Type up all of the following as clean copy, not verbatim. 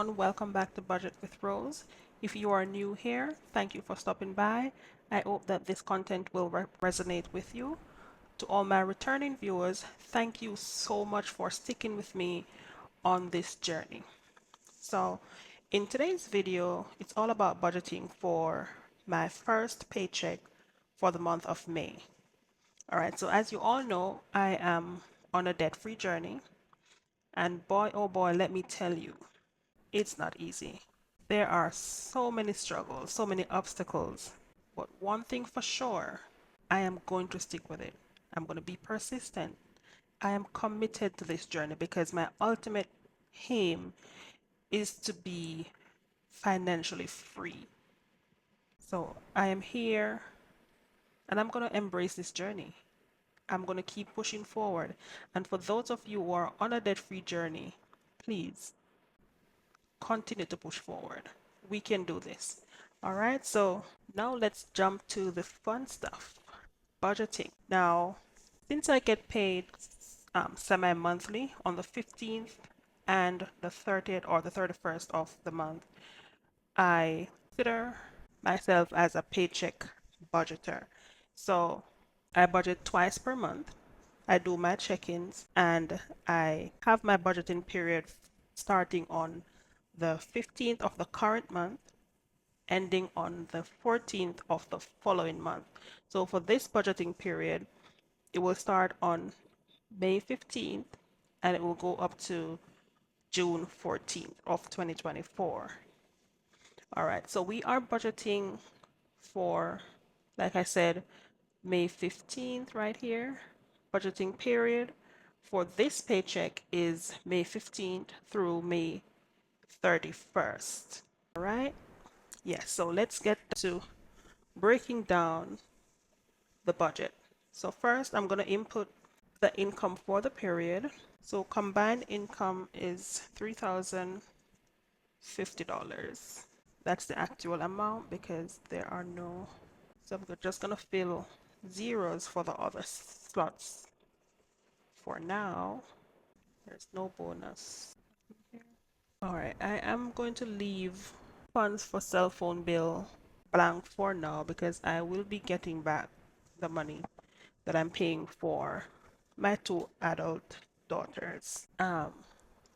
everyone, welcome back to Budget with Rose. If you are new here, thank you for stopping by. I hope that this content will resonate with you. To all my returning viewers, thank you so much for sticking with me on this journey. So, in today's video, it's all about budgeting for my first paycheck for the month of May. All right, so as you all know, I am on a debt-free journey, and boy, oh boy, let me tell you, it's not easy. There are so many struggles, so many obstacles, but one thing for sure, I am going to stick with it. I'm going to be persistent. I am committed to this journey because my ultimate aim is to be financially free. So I am here and I'm going to embrace this journey. I'm going to keep pushing forward. And for those of you who are on a debt-free journey, please continue to push forward. We can do this. All right, so now let's jump to the fun stuff, budgeting. Now, since I get paid semi-monthly on the 15th and the 30th or the 31st of the month, I consider myself as a paycheck budgeter. So I budget twice per month. I do my check-ins and I have my budgeting period starting on the 15th of the current month, ending on the 14th of the following month. So for this budgeting period, it will start on May 15th and it will go up to June 14th of 2024. All right, so we are budgeting for, like I said, May 15th right here. Budgeting period for this paycheck is May 15th through May 31st. All right. Yes, so let's get to breaking down the budget. So first I'm going to input the income for the period. So combined income is $3,050. That's the actual amount because there are no, so I'm just going to fill zeros for the other slots for now. There's no bonus. All right, I am going to leave funds for cell phone bill blank for now because I will be getting back the money that I'm paying for my two adult daughters. And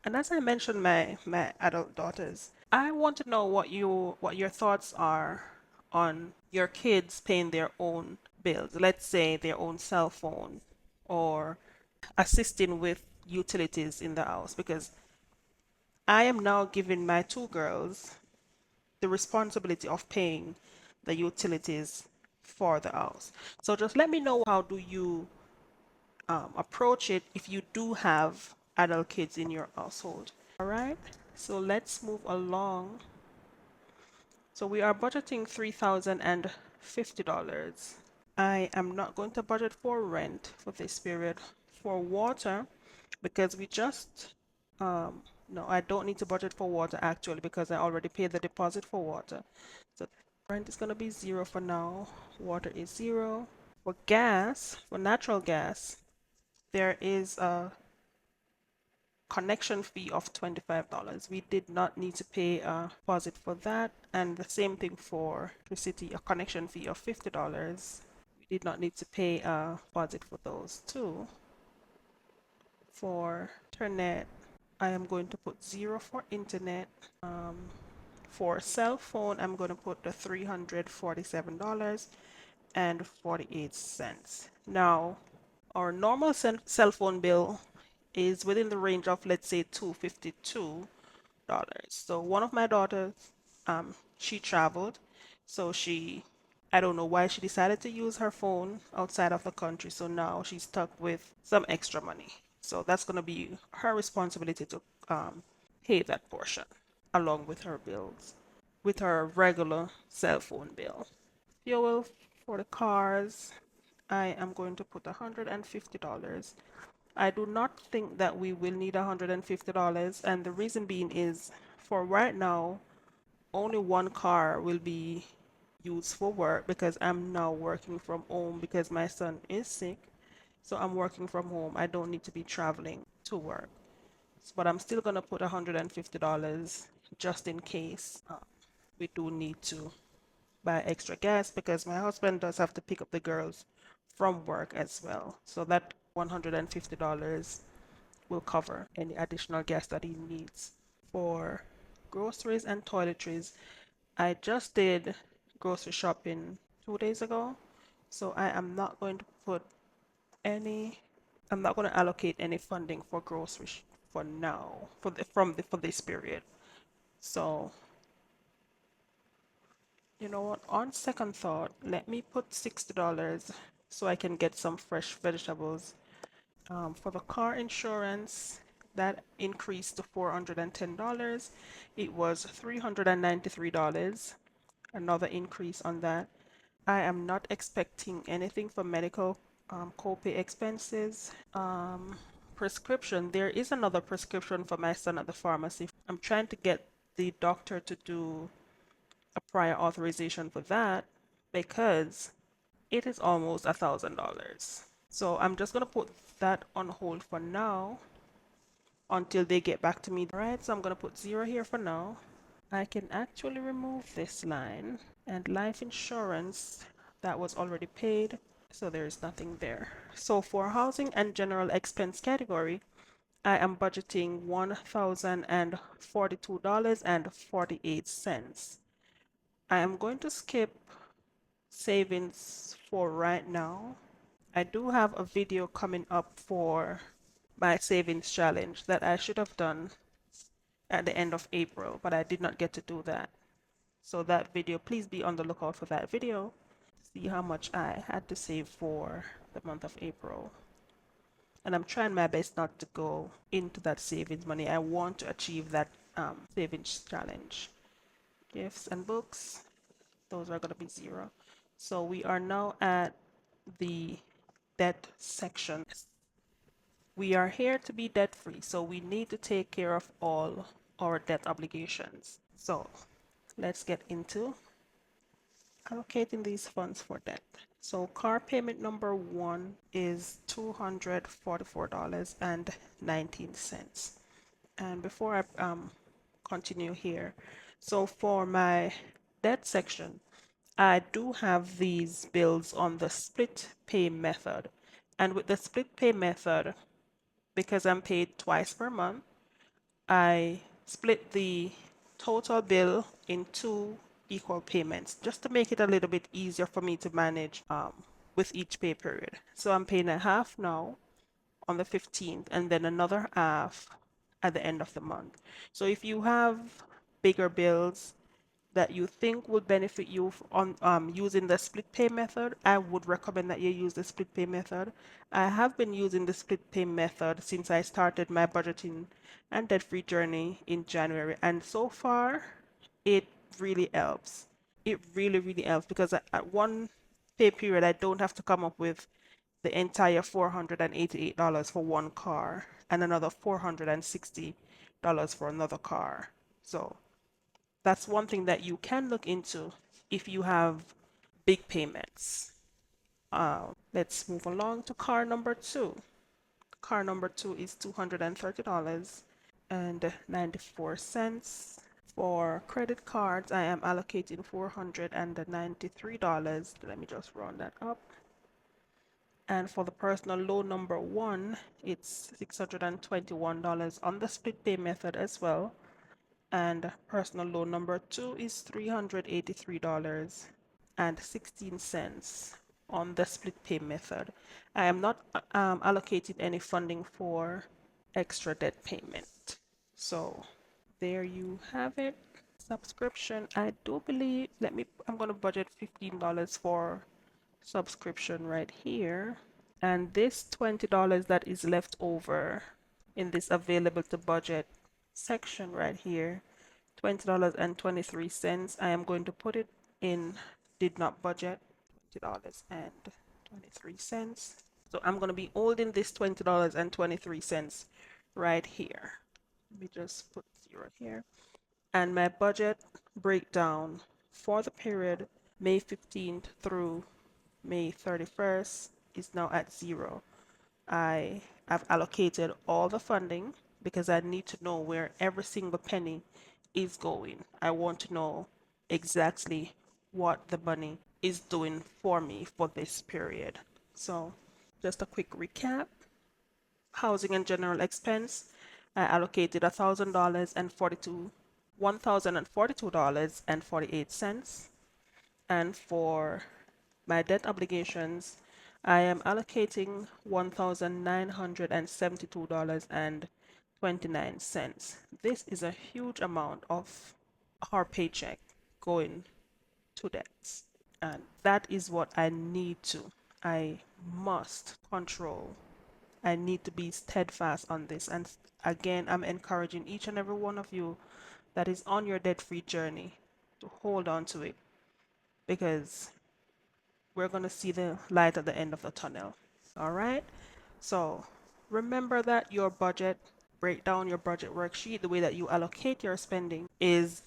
as I mentioned, my adult daughters, I want to know what your thoughts are on your kids paying their own bills. Let's say their own cell phone or assisting with utilities in the house because I am now giving my two girls the responsibility of paying the utilities for the house. So just let me know, how do you approach it if you do have adult kids in your household. All right, so let's move along. So we are budgeting $3,050. I am not going to budget for rent for this period. For water, because we just no, I don't need to budget for water actually because I already paid the deposit for water. So rent is going to be zero for now. Water is zero. For gas, for natural gas, there is a connection fee of $25. We did not need to pay a deposit for that. And the same thing for electricity, a connection fee of $50. We did not need to pay a deposit for those too. For internet, I am going to put zero for internet. For cell phone, I'm going to put the $347.48. Now, our normal cell phone bill is within the range of, let's say, $252. So one of my daughters, she traveled, so I don't know why she decided to use her phone outside of the country. So now she's stuck with some extra money. So that's going to be her responsibility to pay that portion along with her bills, with her regular cell phone bill. Fuel for the cars, I am going to put $150. I do not think that we will need $150, and the reason being is for right now, only one car will be used for work because I'm now working from home because my son is sick. So I'm working from home. I don't need to be traveling to work. But I'm still gonna put $150 just in case we do need to buy extra gas because my husband does have to pick up the girls from work as well. So that $150 will cover any additional gas that he needs. For groceries and toiletries, I just did grocery shopping 2 days ago, so I am not going to put any, I'm not going to allocate any funding for groceries for now, for this period. So, you know what? On second thought, let me put $60 so I can get some fresh vegetables. For the car insurance, that increased to $410. It was $393. Another increase on that. I am not expecting anything for medical copay expenses. Prescription, there is another prescription for my son at the pharmacy. I'm trying to get the doctor to do a prior authorization for that because it is almost $1,000. So I'm just gonna put that on hold for now until they get back to me. All right, so I'm gonna put 0 here for now. I can actually remove this line and life insurance that was already paid, so there is nothing there. So for housing and general expense category, I am budgeting $1,042.48. I am going to skip savings for right now. I do have a video coming up for my savings challenge that I should have done at the end of April, but I did not get to do that. So that video, please be on the lookout for that video. See how much I had to save for the month of April. And I'm trying my best not to go into that savings money. I want to achieve that savings challenge. Gifts and books, those are going to be 0. So we are now at the debt section. We are here to be debt free, so we need to take care of all our debt obligations. So let's get into allocating these funds for debt. So car payment number 1 is $244.19. And before I continue here, so for my debt section, I do have these bills on the split pay method. And with the split pay method, because I'm paid twice per month, I split the total bill in 2 equal payments just to make it a little bit easier for me to manage with each pay period. So I'm paying a half now on the 15th and then another half at the end of the month. So if you have bigger bills that you think would benefit you on using the split pay method, I would recommend that you use the split pay method. I have been using the split pay method since I started my budgeting and debt-free journey in January, and so far it really helps. It really, really helps because at one pay period, I don't have to come up with the entire $488 for one car and another $460 for another car. So that's one thing that you can look into if you have big payments. Let's move along to car number 2. Car number 2 is $230.94. For credit cards, I am allocating $493. Let me just round that up. And for the personal loan number 1, it's $621 on the split pay method as well. And personal loan number 2 is $383.16 on the split pay method. I am not allocating any funding for extra debt payment. So there you have it. Subscription, I do believe, I'm going to budget $15 for subscription right here. And this $20 that is left over in this available to budget section right here, $20.23, I am going to put it in did not budget, $20.23. So I'm going to be holding this $20.23 right here. Let me just put 0 here. And my budget breakdown for the period May 15th through May 31st is now at 0. I have allocated all the funding because I need to know where every single penny is going. I want to know exactly what the money is doing for me for this period. So, just a quick recap. Housing and general expense, I allocated $1,000 and $1,042.48. And for my debt obligations, I am allocating $1,972.29. This is a huge amount of our paycheck going to debts. And that is what I need to. I must control. I need to be steadfast on this. And again, I'm encouraging each and every one of you that is on your debt free journey to hold on to it, because we're going to see the light at the end of the tunnel. All right. So remember that your budget, break down your budget worksheet. The way that you allocate your spending is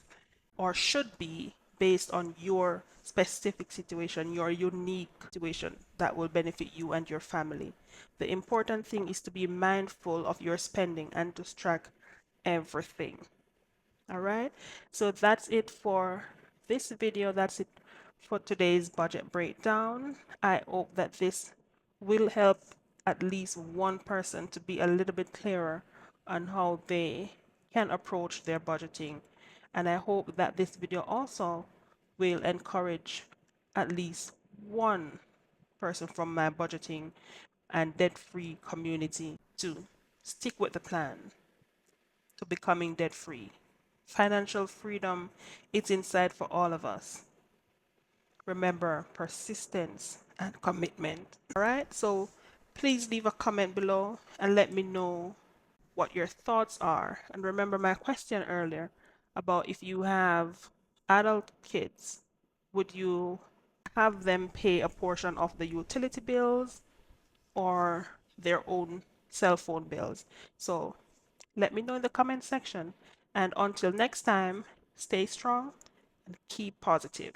or should be based on your specific situation, your unique situation that will benefit you and your family. The important thing is to be mindful of your spending and to track everything. All right, so that's it for this video. That's it for today's budget breakdown. I hope that this will help at least one person to be a little bit clearer on how they can approach their budgeting. And I hope that this video also will encourage at least one person from my budgeting and debt-free community to stick with the plan to becoming debt free. Financial freedom is inside for all of us. Remember, persistence and commitment. All right, so please leave a comment below and let me know what your thoughts are. And remember my question earlier about if you have adult kids, would you have them pay a portion of the utility bills or their own cell phone bills? So let me know in the comment section. And until next time, stay strong and keep positive.